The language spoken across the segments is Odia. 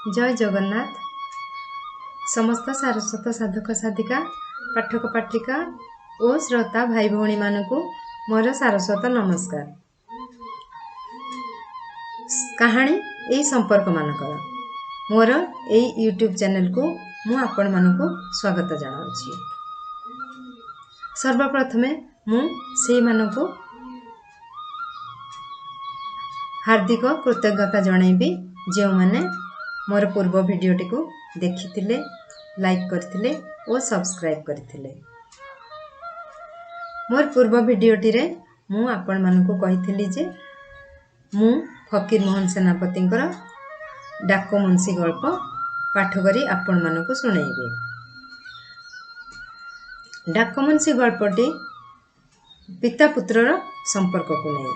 जय जगन्नाथ समस्त सारस्वत साधक साधिका पाठक पाठिका और श्रोता भाई भौणी मानकु मोर सारस्वत नमस्कार। कहानी यही संपर्क मानकर मोर यही यूट्यूब चैनल को मु आपण मानकु स्वागत जनाउछि। सर्वप्रथमे मु सेही मानकु हार्दिक कृतज्ञता जनैबी जो माने मोर पूर्व वीडियोटी को देखिथिले, लाइक करथिले और सब्सक्राइब करथिले। मोर पूर्व वीडियोटी रे मु आपण मानकु कहिथिली जे मु फकीर मोहन सेनापतिंकर डाक मुंशी गल्प पाठ करी आपण मानकु सुनाइबे। डाक मुंशी गल्पटी पिता पुत्रर संपर्क को नै।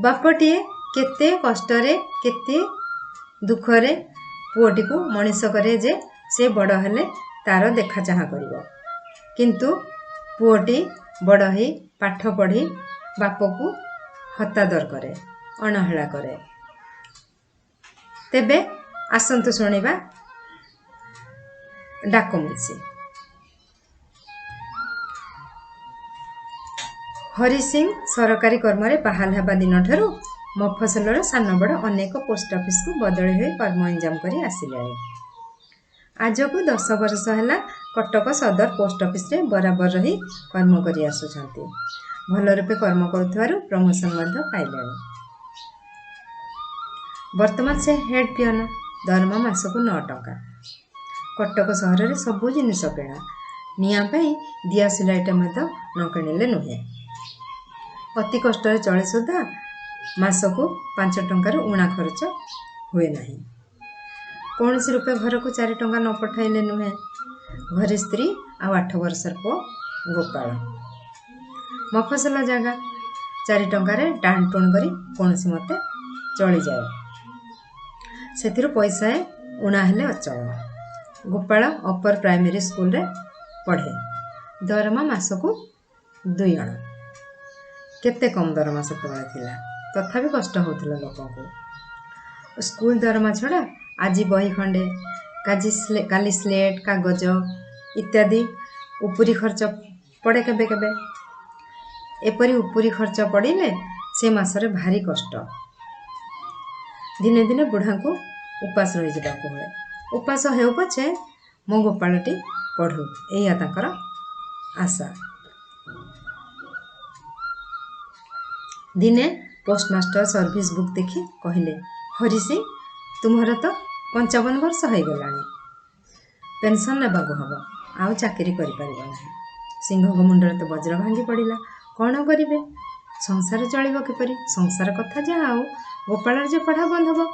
बापटीए केते कष्टरे केते दुखरे पुओटी को मनीष करे जे से बड़ हेले तार देखा चाह करिवो, किंतु पुओटी बड़ ही पाठ पढ़ी बाप को हतादर करे, अणहेला करे। तेबे आसंतु सुनिबा डाक मुंशी। हरि सिंह सरकारी कर्म रे बहाल हेबा दिन ठारू मफसलर सान बड़ अनेक पोस्ट ऑफिस को बदली होई कर्म इंजाम करी आसिले। आज को 10 वर्ष हैला कटक सदर पोस्ट ऑफिस रे बराबर रही कर्म करी आसुछंती। भल रूपे कर्म करुथवारु प्रमोशन मध्ये पाइलेनी। वर्तमान से हेड पियन, दरमा मासको 9 टंका। कटक सहर रे सबु जिनिस किणा, निया पई दियासिल आइटम मध्ये न किणिले नुहे। अति कष्ट रे चले सुधा मासको 5 टंकार उणा खर्च हुए नहीं। कौन सी रुपये घर को 4 टंका न पठाइले नुहे। घरे स्त्री आ 8 वर्षर पो गोपाल। मफसल जगह 4 टंकार टाण टुण करी कौन सी मते चली जाए। सेथिरु पैसा उणा हेले अचल। गोपाल अपर प्राइमरी स्कूल रे पढ़े। दरमा मासको 2 अणा। केते कम दरमा सेतबेले थिला, तथापि कष्ट होउथिला लोक को। स्कूल दरमा छड़ा आज बही खंडे काली स्लेट कागज इत्यादि उपरी खर्च पड़े केबे केबे। एपरी उपरी खर्च पड़िले से मासरे भारी कष्ट। दिने दिने बुढ़ा को उपास रही जाबाको होए। उपास हेउ पछे मो गोपालटी पढ़ू, एया तांकर आशा। दिने पोस्टमास्टर सर्विस बुक देखी कहले, हरि सिंह तुम्हारा तो 55 वर्ष हो गलानी, पेंशन नेबाको हबो, आउ चाकरी करि परिबो नाही। सिंह को मुंडरे तो वज्र भांगी पड़िला। कौन करिवे, संसार चलिबो किपरि? संसार कथा जा आउ गोपाल जे पढ़ा बंद हबो।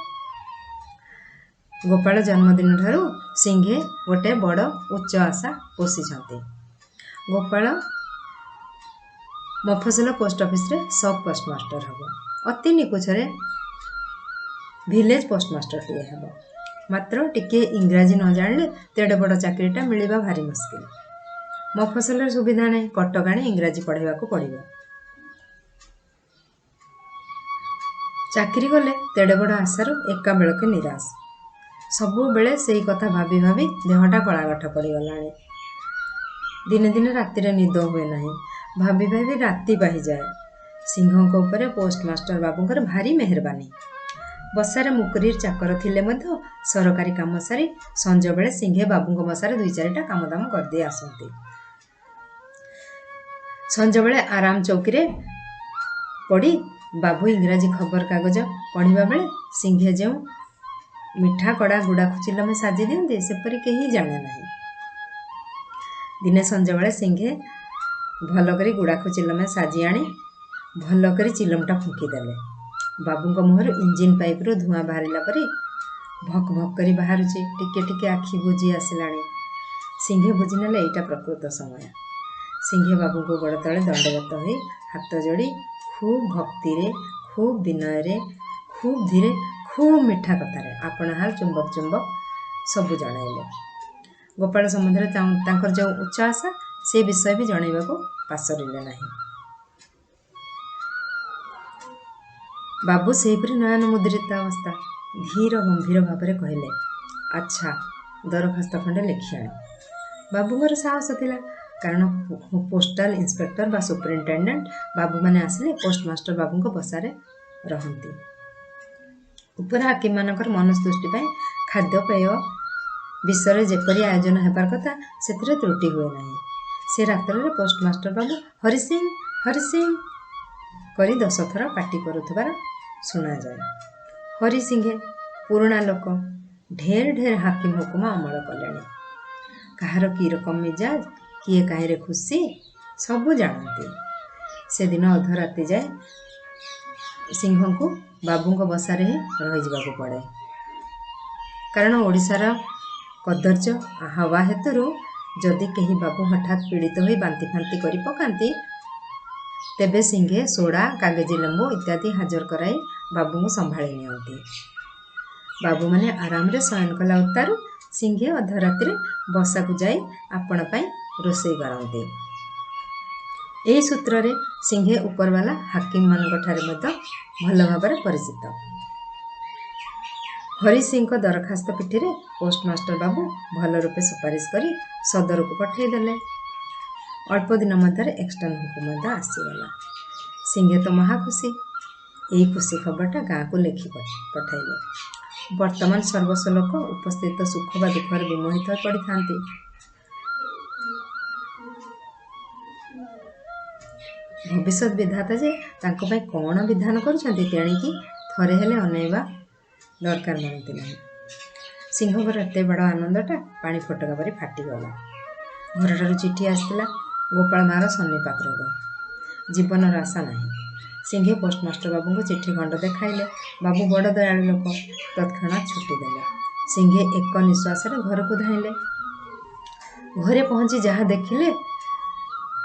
गोपाल जन्मदिन ठारू सिंहे गोटे बड़ उच्च आशा पोषिछंती। गोपाल मफसल पोस्ट ऑफिस रे सब पोस्टमास्टर हबो। अति निकुछरे विलेज पोस्टमास्टर टिए हबो। मात्र टिके इंग्राजी न जानले तेडे बड़ चाकरीटा मिलिबा भारी मुश्किल। मफसल सुविधा नै, कटकाणे इंग्राजी पढ़ाइबा को पड़िबो। चाकरी गले तेडे बड़ आशारू एका बेलके निराश। सबु बेले सेही कथा भाबी भाबी देहटा गलागठ पड़ी गलाणी। दिने दिने राति रे निद हुए नाही। भाबी भाबी राति बाही जाए। सिंह को ऊपर पोस्टमास्टर बाबूंकर भारी मेहरबानी। बसारे मुकुरीर चाकर थिले मध्य सरकारी काम सारी संज बेले सिंहे बाबूंको बसारे 2-4टा काम दाम कर दे आसंती। संज बेले आराम चौकी रे पड़ी बाबू इंग्राजी खबर कागज पढ़िबा बेले सिंहे जो मिठा कड़ा गुड़ा खुचिल में साजी दियंते सेपरी केही जाने नाही। दिने संज बेले सिंहे भल करी गुड़ा खुचिल में साजी आनी भल करी चिलमटा फुंकी देले। बाबू को मुहर इंजिन पाइप रो धुआं बाहरिला परी भक भक करी बाहरुची। टिके टिके आखि बुझी आसिलाणी। सिंहे बुझी नेले एटा प्रकृत समय। सिंहे बाबू को गोड़ तले दंडवत होई हाथ जोड़ी खूब भक्ति रे, खूब विनय रे, खूब धीरे, खूब मिठा कथारे आपण हाल चुंबक चुंबक सबु जणाइले। गोपाल संबंध तांकर जो उच्च आशा से विषय भी जनइबा को पासरिले नाही। ବାବୁ ସେହିପରି ନୟନ ମୁଦ୍ରିତ ଅବସ୍ଥା ଧୀର ଗମ୍ଭୀର ଭାବରେ କହିଲେ, ଆଚ୍ଛା, ଦରଖାସ୍ତ ଖଣ୍ଡେ ଲେଖି ଆଣ। ବାବୁଙ୍କର ସାହସ ଥିଲା, କାରଣ ପୋଷ୍ଟାଲ ଇନ୍ସପେକ୍ଟର ବା ସୁପରିନଟେଣ୍ଡେଣ୍ଟ ବାବୁମାନେ ଆସିଲେ ପୋଷ୍ଟମାଷ୍ଟର ବାବୁଙ୍କ ବସାରେ ରହନ୍ତି। ଉପର ହାକିମମାନଙ୍କର ମନସ୍ତୁଷ୍ଟି ପାଇଁ ଖାଦ୍ୟପେୟ ବିଷୟରେ ଯେପରି ଆୟୋଜନ ହେବାର କଥା ସେଥିରେ ତ୍ରୁଟି ହୁଏ ନାହିଁ। ସେ ରାତ୍ରରେ ପୋଷ୍ଟମାଷ୍ଟର ବାବୁ ହରିସିଂ ହରିସିଂ କରି 10 ଥର ପାଟି କରୁଥିବାର ଶୁଣାଯାଏ। ହରିସିଂହେ ପୁରୁଣା ଲୋକ, ଢେର ଢେର ହାକିମ ହୁକୁମା ଅମଳ କଲେଣି। କାହାର କି ରକମ ମିଜାଜ, କିଏ କାହିଁରେ ଖୁସି, ସବୁ ଜାଣନ୍ତି। ସେଦିନ ଅଧରାତି ଯାଏ ସିଂହଙ୍କୁ ବାବୁଙ୍କ ବସାରେ ହିଁ ରହିଯିବାକୁ ପଡ଼େ। କାରଣ ଓଡ଼ିଶାର କଦର୍ଯ୍ୟ ହାୱା ହେତୁରୁ ଯଦି କେହି ବାବୁ ହଠାତ୍ ପୀଡ଼ିତ ହୋଇ ବାନ୍ତି ଫାନ୍ତି କରି ପକାନ୍ତି, ତେବେ ସିଂହେ ସୋଡ଼ା, କାଗଜି ଲେମ୍ବୁ ଇତ୍ୟାଦି ହାଜର କରାଇ ବାବୁଙ୍କୁ ସମ୍ଭାଳି ନିଅନ୍ତି। ବାବୁମାନେ ଆରାମରେ ଶୟନ କଲା ଉତ୍ତାରୁ ସିଂହେ ଅଧରାତିରେ ବସାକୁ ଯାଇ ଆପଣା ପାଇଁ ରୋଷେଇ କରନ୍ତି। ଏହି ସୂତ୍ରରେ ସିଂହେ ଉପରବାଲା ହାକିମମାନଙ୍କଠାରେ ମଧ୍ୟ ଭଲ ଭାବରେ ପରିଚିତ। ହରିସିଂଙ୍କ ଦରଖାସ୍ତ ପିଠିରେ ପୋଷ୍ଟମାଷ୍ଟର ବାବୁ ଭଲ ରୂପେ ସୁପାରିଶ କରି ସଦରକୁ ପଠାଇଦେଲେ। ଅଳ୍ପ ଦିନ ମଧ୍ୟରେ ଏକ୍ସଟର୍ନ ହୁକୁମ ମଧ୍ୟ ଆସିଗଲା। ସିଂହେ ତ ମହା ଖୁସି। ଏହି ଖୁସି ଖବରଟା ଗାଁକୁ ଲେଖି ପଠାଇଲେ। ବର୍ତ୍ତମାନ ସର୍ବସ୍ୱ ଲୋକ ଉପସ୍ଥିତ ସୁଖ ବା ଦୁଃଖରେ ବିମୋହିତ ହୋଇ ପଡ଼ିଥାନ୍ତି। ଭବିଷ୍ୟତ ବିଧାତା ଯେ ତାଙ୍କ ପାଇଁ କ'ଣ ବିଧାନ କରୁଛନ୍ତି ତେଣିକି ଥରେ ହେଲେ ଅନେଇବା ଦରକାର ମଣନ୍ତି ନାହିଁ। ସିଂହଙ୍କର ଏତେ ବଡ଼ ଆନନ୍ଦଟା ପାଣି ଫୋଟକା ପରି ଫାଟିଗଲା। ଘରଠାରୁ ଚିଠି ଆସିଥିଲା ଗୋପାଳ ମା'ର ସନ୍ନିପାତ ରୋଗ, ଜୀବନର ଆଶା ନାହିଁ। ସିଂହେ ପୋଷ୍ଟମାଷ୍ଟର ବାବୁଙ୍କୁ ଚିଠି ଖଣ୍ଡ ଦେଖାଇଲେ। ବାବୁ ବଡ଼ ଦୟାଳୁ ଲୋକ, ତତ୍କ୍ଷଣାତ୍ ଛୁଟି ଦେଲେ। ସିଂହେ ଏକ ନିଶ୍ୱାସରେ ଘରକୁ ଧାଇଁଲେ। ଘରେ ପହଞ୍ଚି ଯାହା ଦେଖିଲେ,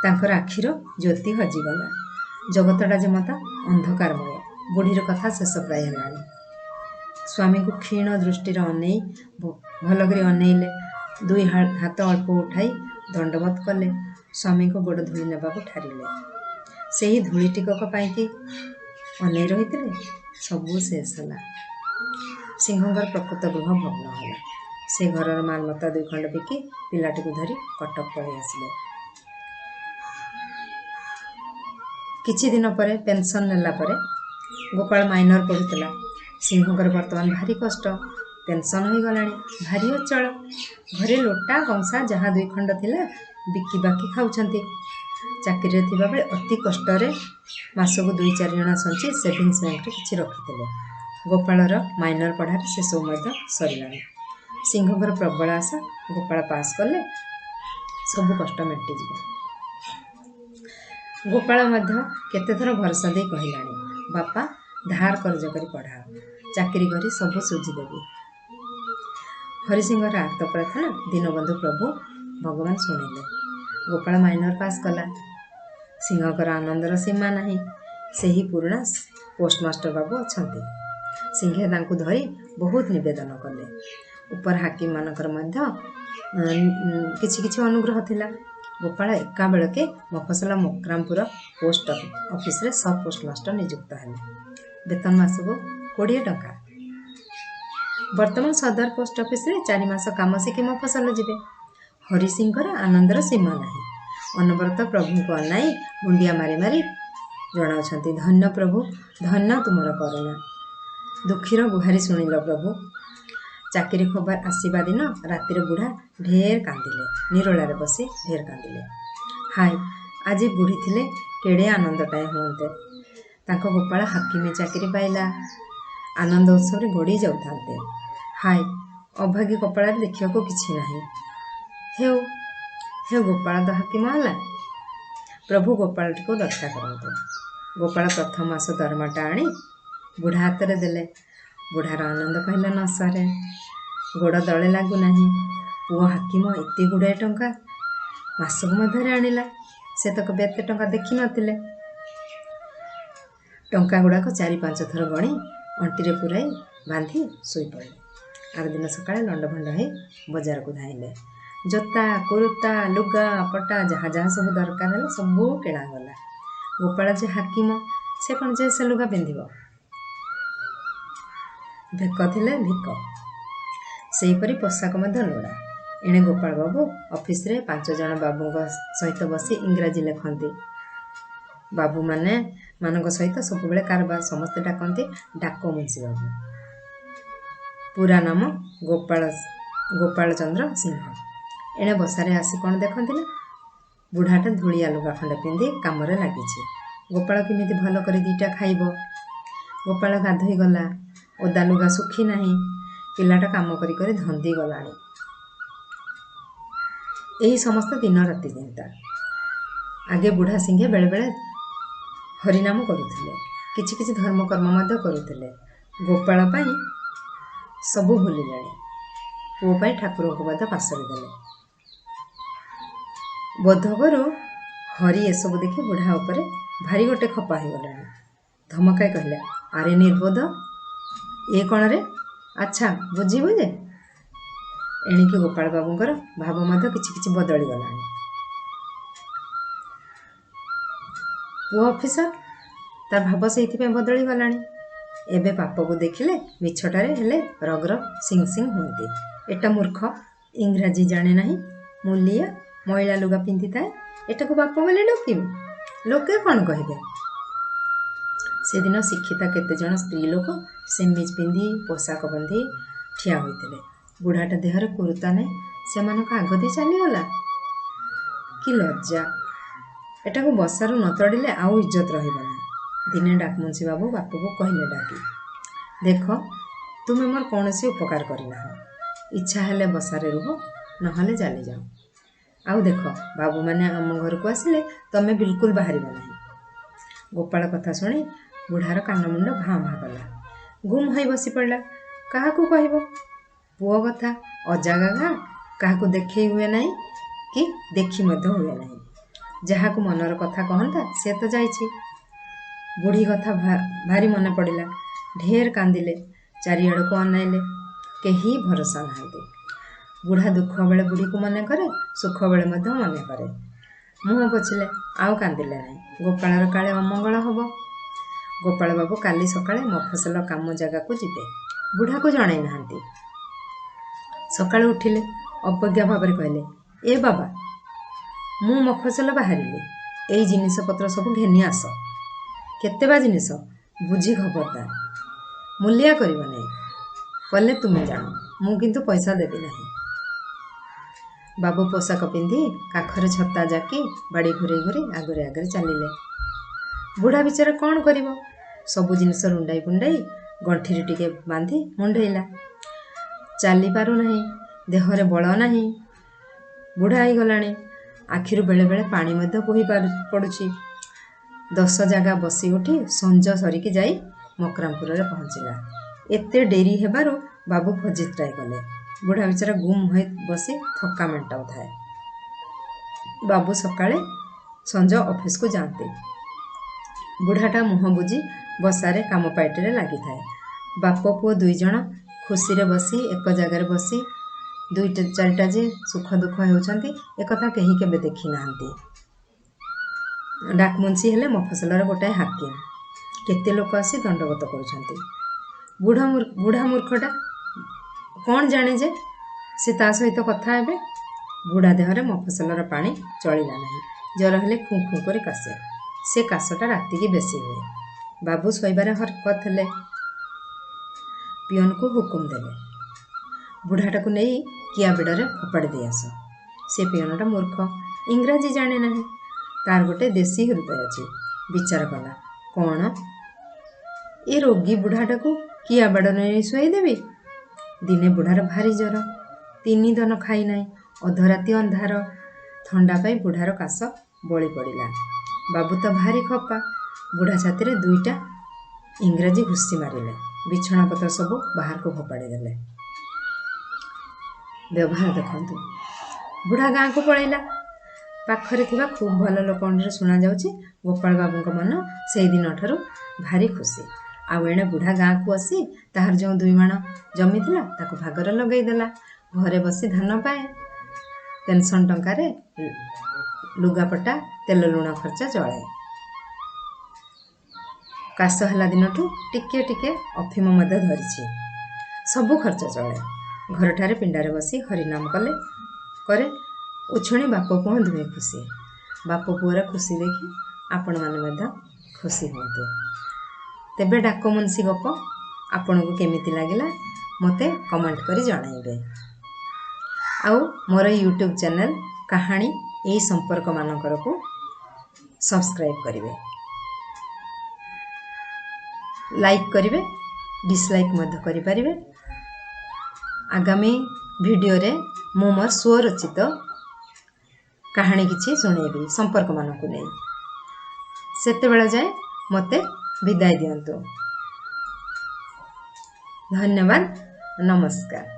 ତାଙ୍କର ଆଖିର ଜ୍ୟୋତି ହଜିଗଲା। ଜଗତଟା ଯେମତା ଅନ୍ଧକାରମୟ। ବୁଢ଼ୀର କଥା ଶେଷ ପ୍ରାୟ ହେଲାଣି। ସ୍ୱାମୀଙ୍କୁ କ୍ଷୀଣ ଦୃଷ୍ଟିରେ ଭଲକରି ଅନେଇଲେ। 2 ହାତ ଅଳ୍ପ ଉଠାଇ ଦଣ୍ଡବତ କଲେ। ସ୍ୱାମୀଙ୍କ ଗୋଡ଼ ଧୂଳି ନେବାକୁ ଠାରିଲେ। ସେହି ଧୂଳି ଟିକକ ପାଇଁକି ଅନେଇ ରହିଥିଲେ। ସବୁ ଶେଷ ହେଲା। ସିଂହଙ୍କର ପ୍ରକୃତ ଗୃହ ଭଗ୍ନ ହେଲା। ସେ ଘରର ମାଲମତା 2 ଖଣ୍ଡ ବିକି ପିଲାଟିକୁ ଧରି କଟକ ପଳାଇ ଆସିଲେ। କିଛି ଦିନ ପରେ ପେନସନ୍ ନେଲା ପରେ ଗୋପାଳ ମାଇନର ପଢ଼ୁଥିଲା। ସିଂହଙ୍କର ବର୍ତ୍ତମାନ ଭାରି କଷ୍ଟ। ପେନସନ୍ ହୋଇଗଲାଣି, ଭାରି ଅଚଳ। ଘରେ ଲୋଟା କଂସା ଯାହା 2 ଖଣ୍ଡ ଥିଲା ବିକି ବାକି ଖାଉଛନ୍ତି। ଚାକିରିରେ ଥିବାବେଳେ ଅତି କଷ୍ଟରେ ମାସକୁ 2-4 ଜଣ ସଞ୍ଚି ସେଭିଙ୍ଗସ୍ ବ୍ୟାଙ୍କରେ କିଛି ରଖିଥିଲେ। ଗୋପାଳର ମାଇନର ପଢ଼ାରେ ସେସବୁ ମଧ୍ୟ ସରିଲାଣି। ସିଂହଙ୍କର ପ୍ରବଳ ଆଶା, ଗୋପାଳ ପାସ୍ କଲେ ସବୁ କଷ୍ଟ ମେଣ୍ଟିଯିବ। ଗୋପାଳ ମଧ୍ୟ କେତେଥର ଭରସା ଦେଇ କହିଲାଣି, ବାପା ଧାର କରଜ କରି ପଢ଼ାଅ, ଚାକିରି କରି ସବୁ ଶୁଝିଦେବି। ହରିସିଂହର ଆର୍ତ ପ୍ରାର୍ଥନା ଦୀନବନ୍ଧୁ ପ୍ରଭୁ ଭଗବାନ ଶୁଣିଲେ। ଗୋପାଳ ମାଇନର ପାସ୍ କଲା। ସିଂହଙ୍କର ଆନନ୍ଦର ସୀମା ନାହିଁ। ସେହି ପୁରୁଣା ପୋଷ୍ଟମାଷ୍ଟର ବାବୁ ଅଛନ୍ତି। ସିଂହେ ତାଙ୍କୁ ଧରି ବହୁତ ନିବେଦନ କଲେ। ଉପର ହାକିମମାନଙ୍କର ମଧ୍ୟ କିଛି କିଛି ଅନୁଗ୍ରହ ଥିଲା। ଗୋପାଳ ଏକାବେଳକେ ମଫସଲ ମୋକ୍ରାମପୁର ପୋଷ୍ଟ ଅଫିସରେ ସବ୍ ପୋଷ୍ଟମାଷ୍ଟର ନିଯୁକ୍ତ ହେଲେ। ବେତନ ମାସକୁ 20 ଟଙ୍କା। ବର୍ତ୍ତମାନ ସଦର ପୋଷ୍ଟ ଅଫିସରେ 4 ମାସ କାମ ଶିଖି ମଫସଲ ଯିବେ। ହରିସିଂଙ୍କର ଆନନ୍ଦର ସୀମା ନାହିଁ। ଅନବରତ ପ୍ରଭୁଙ୍କୁ ଅନାଇ ମୁଣ୍ଡିଆ ମାରି ମାରି ଜଣାଉଛନ୍ତି, ଧନ୍ୟ ପ୍ରଭୁ, ଧନ୍ୟ ତୁମର କରୁଣା। ଦୁଃଖୀର ଗୁହାରି ଶୁଣିଲ ପ୍ରଭୁ। ଚାକିରି ଖବର ଆସିବା ଦିନ ରାତିରେ ବୁଢ଼ା ଢେର କାନ୍ଦିଲେ। ନିରୋଳାରେ ବସି ଢେର କାନ୍ଦିଲେ। ହାୟ, ଆଜି ବୁଢ଼ୀ ଥିଲେ କେଡ଼େ ଆନନ୍ଦଟାଏ ହୁଅନ୍ତେ। ତାଙ୍କ ଗୋପାଳ ହାକିମି ଚାକିରି ପାଇଲା। ଆନନ୍ଦ ଉତ୍ସବରେ ଗଡ଼ି ଯାଉଥାନ୍ତେ। ହାୟ, ଅଭାଗୀ କପାଳରେ ଦେଖିବାକୁ କିଛି ନାହିଁ। ହେଉ ହେଉ, ଗୋପାଳ ତ ହାକିମ ହେଲା। ପ୍ରଭୁ ଗୋପାଳଟିକୁ ରକ୍ଷା କରନ୍ତୁ। ଗୋପାଳ ପ୍ରଥମ ମାସ ଦରମାଟା ଆଣି ବୁଢ଼ା ହାତରେ ଦେଲେ। ବୁଢ଼ାର ଆନନ୍ଦ କହିଲେ ନ ସରେ। ଗୋଡ଼ ଦଳେ ଲାଗୁନାହିଁ। ପୁଅ ହାକିମ ଏତେ ଗୁଡ଼ାଏ ଟଙ୍କା ମାସକୁ ମଧ୍ୟରେ ଆଣିଲା। ସେ ତ କେବେ ଏତେ ଟଙ୍କା ଦେଖିନଥିଲେ। ଟଙ୍କା ଗୁଡ଼ାକ 4-5 ଥର ଗଣି ଅଣ୍ଟିରେ ପୁରାଇ ବାନ୍ଧି ଶୋଇପଡ଼ିଲେ। ଆରଦିନ ସକାଳେ ଲଣ୍ଡଭଣ୍ଡ ହୋଇ ବଜାରକୁ ଧାଇଁଲେ। ଜୋତା, କୁରୁତା, ଲୁଗା ପଟା ଯାହା ଯାହା ସବୁ ଦରକାର ହେଲା ସବୁ କିଣାଗଲା। ଗୋପାଳ ଯେ ହାକିମ, ସେ କ'ଣ ଯେ ସେ ଲୁଗା ପିନ୍ଧିବ? ଭେକ ଥିଲେ ଭିକ। ସେହିପରି ପୋଷାକ ମଧ୍ୟ ଲୋଡ଼ା। ଏଣେ ଗୋପାଳ ବାବୁ ଅଫିସରେ 5 ଜଣ ବାବୁଙ୍କ ସହିତ ବସି ଇଂରାଜୀ ଲେଖନ୍ତି। ବାବୁମାନଙ୍କ ସହିତ ସବୁବେଳେ କାରବାର। ସମସ୍ତେ ଡାକନ୍ତି ଡାକ ମୁନ୍ସି ବାବୁ। ପୁରା ନାମ ଗୋପାଳ ଚନ୍ଦ୍ର ସିଂହ। ଏଣେ ବସାରେ ଆସି କ'ଣ ଦେଖନ୍ତି ନା, ବୁଢ଼ାଟା ଧୂଳିଆ ଲୁଗା ଖଣ୍ଡେ ପିନ୍ଧି କାମରେ ଲାଗିଛି। ଗୋପାଳ କେମିତି ଭଲ କରି 2ଟା ଖାଇବ। ଗୋପାଳ ଗାଧୋଇ ଗଲା, ଓଦା ଲୁଗା ଶୁଖି ନାହିଁ। ପିଲାଟା କାମ କରି କରି ଧନ୍ଦି ଗଲାଣି। ଏହି ସମସ୍ତ ଦିନ ରାତି ଚିନ୍ତା। ଆଗେ ବୁଢ଼ା ସିଂହେ ବେଳେବେଳେ ହରିନାମ କରୁଥିଲେ, କିଛି କିଛି ଧର୍ମକର୍ମ ମଧ୍ୟ କରୁଥିଲେ। ଗୋପାଳ ପାଇଁ ସବୁ ଭୁଲିଲେଣି। ପୁଅ ପାଇଁ ଠାକୁରଙ୍କୁ ମଧ୍ୟ ପାସୋରି ଦେଲେ। ବୋଧକରୁ ହରି ଏସବୁ ଦେଖି ବୁଢ଼ା ଉପରେ ଭାରି ଗୋଟେ ଖପା ହେଇଗଲାଣି। ଧମକାଇ କହିଲେ, ଆରେ ନିର୍ବୋଧ, ଏ କ'ଣରେ? ଆଚ୍ଛା, ବୁଝିବୁ ଯେ। ଏଣିକି ଗୋପାଳ ବାବୁଙ୍କର ଭାବ ମଧ୍ୟ କିଛି କିଛି ବଦଳିଗଲାଣି। ପୁଅ ଅଫିସର, ତାର ଭାବ ସେଇଥିପାଇଁ ବଦଳି ଗଲାଣି। ଏବେ ପାପକୁ ଦେଖିଲେ ମିଛଟାରେ ହେଲେ ରଗରଗ ସିଂ ସିଂ ହୁଅନ୍ତି। ଏଟା ମୂର୍ଖ, ଇଂରାଜୀ ଜାଣେ ନାହିଁ, ମୂଲିଆ, ମଇଳା ଲୁଗା ପିନ୍ଧିଥାଏ, ଏଟାକୁ ବାପ ବୋଲି ଡାକିବି? ଲୋକେ କ'ଣ କହିବେ? ସେଦିନ ଶିକ୍ଷିତା କେତେଜଣ ସ୍ତ୍ରୀ ଲୋକ ସେମିଜ ପିନ୍ଧି ପୋଷାକ ବାନ୍ଧି ଠିଆ ହୋଇଥିଲେ। ବୁଢ଼ାଟା ଦେହରେ କୁରୁତା ନାହିଁ, ସେମାନଙ୍କ ଆଗ ଦେଇ ଚାଲିଗଲା। କି ଲଜ୍ଜା! ଏଟାକୁ ବସାରୁ ନ ତଡ଼ିଲେ ଆଉ ଇଜ୍ଜତ ରହିବ ନାହିଁ। ଦିନେ ଡାକମୁନ୍ସି ବାବୁ ବାପକୁ କହିଲେ ଡାକି, ଦେଖ, ତୁମେ ମୋର କୌଣସି ଉପକାର କରିନାହ। ଇଚ୍ଛା ହେଲେ ବସାରେ ରୁହ, ନହେଲେ ଚାଲିଯାଅ। ଆଉ ଦେଖ, ବାବୁମାନେ ଆମ ଘରକୁ ଆସିଲେ ତମେ ବିଲକୁଲ ବାହାରିବ ନାହିଁ। ଗୋପାଳ କଥା ଶୁଣି ବୁଢ଼ାର କାନମୁଣ୍ଡ ଭାଁ ଭାଁ କଲା। ଗୁମ୍ ହୋଇ ବସି ପଡ଼ିଲା। କାହାକୁ କହିବ? ପୁଅ କଥା ଅଜାଗା ଘା, କାହାକୁ ଦେଖେଇ ହୁଏ ନାହିଁ କି ଦେଖି ମଧ୍ୟ ହୁଏ ନାହିଁ। ଯାହାକୁ ମନର କଥା କହନ୍ତା ସେ ତ ଯାଇଛି। ବୁଢ଼ୀ କଥା ଭାରି ମନେ ପଡ଼ିଲା। ଢେର କାନ୍ଦିଲେ, ଚାରିଆଡ଼କୁ ଅନାଇଲେ, କେହି ଭରସା ନାହାନ୍ତି। ବୁଢ଼ା ଦୁଃଖ ବେଳେ ବୁଢ଼ୀକୁ ମନେ କରେ, ସୁଖ ବେଳେ ମଧ୍ୟ ମନେ କରେ। ମୁହଁ ପୋଛିଲେ, ଆଉ କାନ୍ଦିଲେ ନାହିଁ। ଗୋପାଳର କାଳେ ଅମଙ୍ଗଳ ହବ। ଗୋପାଳ ବାବୁ କାଲି ସକାଳେ ମଫସଲ କାମ ଜାଗାକୁ ଯିବେ, ବୁଢ଼ାକୁ ଜଣାଇ ନାହାନ୍ତି। ସକାଳୁ ଉଠିଲେ, ଅବଜ୍ଞା ଭାବରେ କହିଲେ, ଏ ବାବା, ମୁଁ ମଫସଲ ବାହାରିଲି, ଏଇ ଜିନିଷପତ୍ର ସବୁ ଘେନି ଆସ। କେତେ ବା ଜିନିଷ, ବୁଝି ଖବରଦାର। ମୂଲିଆ କରିବ ନାହିଁ, କଲେ ତୁମେ ଜାଣ, ମୁଁ କିନ୍ତୁ ପଇସା ଦେବି ନାହିଁ। ବାବୁ ପୋଷାକ ପିନ୍ଧି କାଖରେ ଛତା ଜାକି ବାଡ଼ି ଘୁରେଇ ଘୁରେଇ ଆଗରେ ଆଗରେ ଚାଲିଲେ। ବୁଢ଼ା ବିଚାରା କ'ଣ କରିବ? ସବୁ ଜିନିଷ ରୁଣ୍ଡାଇ ପୁଣ୍ଡାଇ ଗଣ୍ଠିରେ ଟିକେ ବାନ୍ଧି ମୁଣ୍ଡେଇଲା। ଚାଲିପାରୁନାହିଁ, ଦେହରେ ବଳ ନାହିଁ। ବୁଢ଼ା ହେଇଗଲାଣି। ଆଖିରୁ ବେଳେ ବେଳେ ପାଣି ମଧ୍ୟ ବୋହି ପଡ଼ୁଛି। 10 ଜାଗା ବସି ଉଠି ସଞ୍ଜ ସରିକି ଯାଇ ମକରାମପୁରରେ ପହଞ୍ଚିଲା। ଏତେ ଡେରି ହେବାରୁ ବାବୁ ଫଜିତ୍ରାଇ କଲେ। ବୁଢ଼ା ବିଚାରା ଗୁମ୍ ହୋଇ ବସି ଥକା ମେଣ୍ଟାଉଥାଏ। ବାବୁ ସକାଳେ ସଞ୍ଜ ଅଫିସକୁ ଯାଆନ୍ତି। ବୁଢ଼ାଟା ମୁହଁ ବୁଜି ବସାରେ କାମ ପାଇଟିରେ ଲାଗିଥାଏ। ବାପ ପୁଅ 2 ଜଣ ଖୁସିରେ ବସି ଏକ ଜାଗାରେ ବସି 2-4ଟା ଯେ ସୁଖ ଦୁଃଖ ହେଉଛନ୍ତି, ଏକଥା କେହି କେବେ ଦେଖି ନାହାନ୍ତି। ଡାକମୁନ୍ସି ହେଲେ ମଫସଲର ଗୋଟାଏ ହାକିମ। କେତେ ଲୋକ ଆସି ଦଣ୍ଡବତ କରୁଛନ୍ତି। ବୁଢ଼ା ମୂର୍ଖଟା କ'ଣ ଜାଣେ ଯେ ସେ ତା ସହିତ କଥା ହେବେ? ବୁଢ଼ା ଦେହରେ ମଫସଲର ପାଣି ଚଳିଲା ନାହିଁ। ଜ୍ୱର ହେଲେ ଖୁଁ ଖୁଁ କରି କାଶେ। ସେ କାଶଟା ରାତିକି ବେଶୀ ହୁଏ। ବାବୁ ଶୋଇବାରେ ହରକତ ହେଲେ। ପିଅନକୁ ହୁକୁମ ଦେଲେ, ବୁଢ଼ାଟାକୁ ନେଇ କିଆ ବିଡ଼ରେ ଫୋପାଡ଼ି ଦେଇ ଆସ। ସେ ପିଅନଟା ମୂର୍ଖ, ଇଂରାଜୀ ଜାଣେ ନାହିଁ, ତାର ଗୋଟେ ଦେଶୀ ହୃଦୟ ଅଛି। ବିଚାର କଲା, କ'ଣ ଏ ରୋଗୀ ବୁଢ଼ାଟାକୁ କିଆ ବାଡ଼ ନେଇ ଶୁଆଇ ଦେବି? ଦିନେ ବୁଢ଼ାର ଭାରି ଜ୍ୱର, 3 ଦିନ ଖାଇ ନାହିଁ, ଅଧରାତି ଅନ୍ଧାର। ଥଣ୍ଡା ପାଇ ବୁଢ଼ାର କାଶ ବଳି ପଡ଼ିଲା। ବାବୁ ତ ଭାରି ଖପା, ବୁଢ଼ା ଛାତିରେ 2ଟା ଇଂରାଜୀ ଘୁଷି ମାରିଲେ। ବିଛଣାପତ୍ର ସବୁ ବାହାରକୁ ଫୋପାଡ଼ି ଦେଲେ। ବ୍ୟବହାର ଦେଖନ୍ତୁ। ବୁଢ଼ା ଗାଁକୁ ପଳେଇଲା। ପାଖରେ ଥିବା ଖୁବ୍ ଭଲ ଲୋକଙ୍କଠାରୁ ଶୁଣାଯାଉଛି ଗୋପାଳ ବାବୁଙ୍କ ମନ ସେଇଦିନଠାରୁ ଭାରି ଖୁସି। ଆଉ ଏଣେ ବୁଢ଼ା ଗାଁକୁ ଆସି ତାହାର ଯେଉଁ 2 ମାଣ ଜମିଥିଲା ତାକୁ ଭାଗରେ ଲଗେଇ ଦେଲା। ଘରେ ବସି ଧାନ ପାଏ। ପେନ୍ସନ୍ ଟଙ୍କାରେ ଲୁଗାପଟା ତେଲ ଲୁଣ ଖର୍ଚ୍ଚ ଚଳେ। କାଶ ହେଲା ଦିନଠୁ ଟିକେ ଟିକେ ଅଫିମ ମଧ୍ୟ ଧରିଛି। सबु खर्च चले। घर ठारे पिंडारे बसी हरिनाम कले करे उछुणी बाप पुओ दुहे खुशी। बाप पुओर खुशी देखी आपण मैंने खुशी हूँ। तेबे डाक मुंशी गप आपण को केमिति लागिला मते कमेंट करी जणाइबे। आउ मोर यूट्यूब चैनल कहानी यही संपर्क मानकर को सब्सक्राइब करिवे, लाइक करिवे, डिसलाइक मध्य करि परिवे। आगामी वीडियो रे मु मोर स्वरचित कहानी किछि सुनेबी संपर्क मानकु नै। सेते बेला जाए मते विदाय दियंतु। धन्यवाद, नमस्कार।